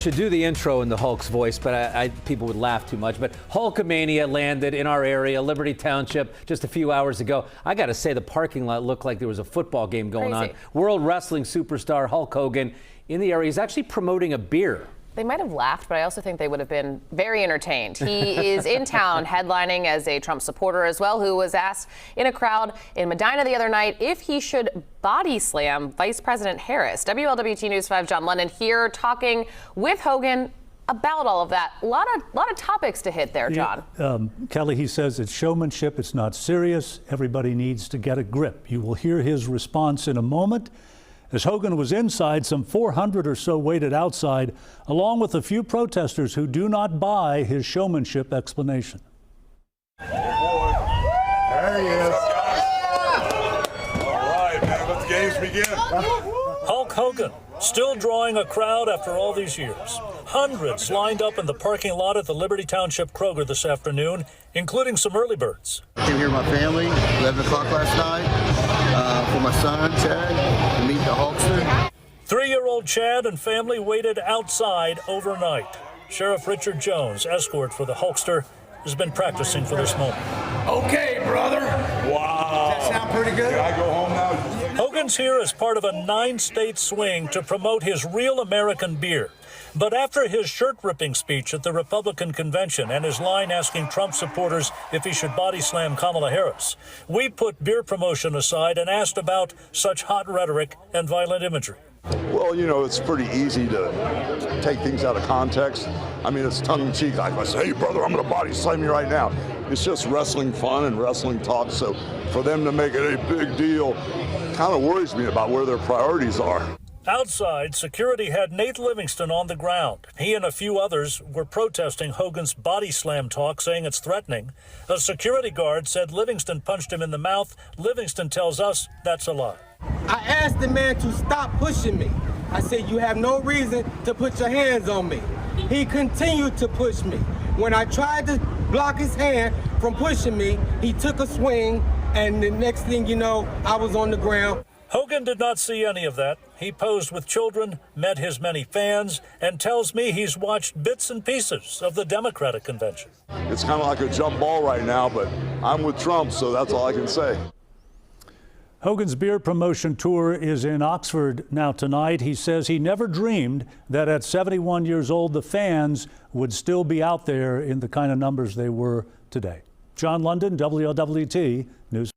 Should do the intro in the Hulk's voice, but people would laugh too much. But Hulkamania landed in our area, Liberty Township, just a few hours ago. I got to say, the parking lot looked like there was a football game going on. World Wrestling superstar Hulk Hogan in the area. He's actually promoting a beer. They might have laughed, but I also think they would have been very entertained. He is in town headlining as a Trump supporter as well, who was asked in a crowd in Medina the other night if he should body slam Vice President Harris. WLWT News 5 John London here talking with Hogan about all of that. A lot of topics to hit there, John. Kelly, he says it's showmanship. It's not serious. Everybody needs to get a grip. You will hear his response in a moment. As Hogan was inside, some 400 or so waited outside, along with a few protesters who do not buy his showmanship explanation. Oh boy. There he is. All right, man, let the games begin. Hulk Hogan, still drawing a crowd after all these years. Hundreds lined up in the parking lot at the Liberty Township Kroger this afternoon, including some early birds. Came here with my family, 11 o'clock last night, for my son, Chad, to meet the Hulkster. 3-year-old Chad and family waited outside overnight. Sheriff Richard Jones, escort for the Hulkster, has been practicing for this moment. Okay, brother. Wow. Does that sound pretty good? Can I go home now? Hogan's here as part of a 9-state swing to promote his Real American beer. But after his shirt-ripping speech at the Republican convention and his line asking Trump supporters if he should body slam Kamala Harris, we put beer promotion aside and asked about such hot rhetoric and violent imagery. Well, you know, it's pretty easy to take things out of context. I mean, it's tongue-in-cheek. I say, hey, brother, I'm going to body slam you right now. It's just wrestling fun and wrestling talk. So for them to make it a big deal kind of worries me about where their priorities are. Outside, security had Nate Livingston on the ground. He and a few others were protesting Hogan's body slam talk, saying it's threatening. A security guard said Livingston punched him in the mouth. Livingston tells us that's a lie. I asked the man to stop pushing me. I said, you have no reason to put your hands on me. He continued to push me. When I tried to block his hand from pushing me, he took a swing, and the next thing you know, I was on the ground. Hogan did not see any of that. He posed with children, met his many fans, and tells me he's watched bits and pieces of the Democratic convention. It's kind of like a jump ball right now, but I'm with Trump, so that's all I can say. Hogan's beer promotion tour is in Oxford now tonight. He says he never dreamed that at 71 years old, the fans would still be out there in the kind of numbers they were today. John London, WLWT News.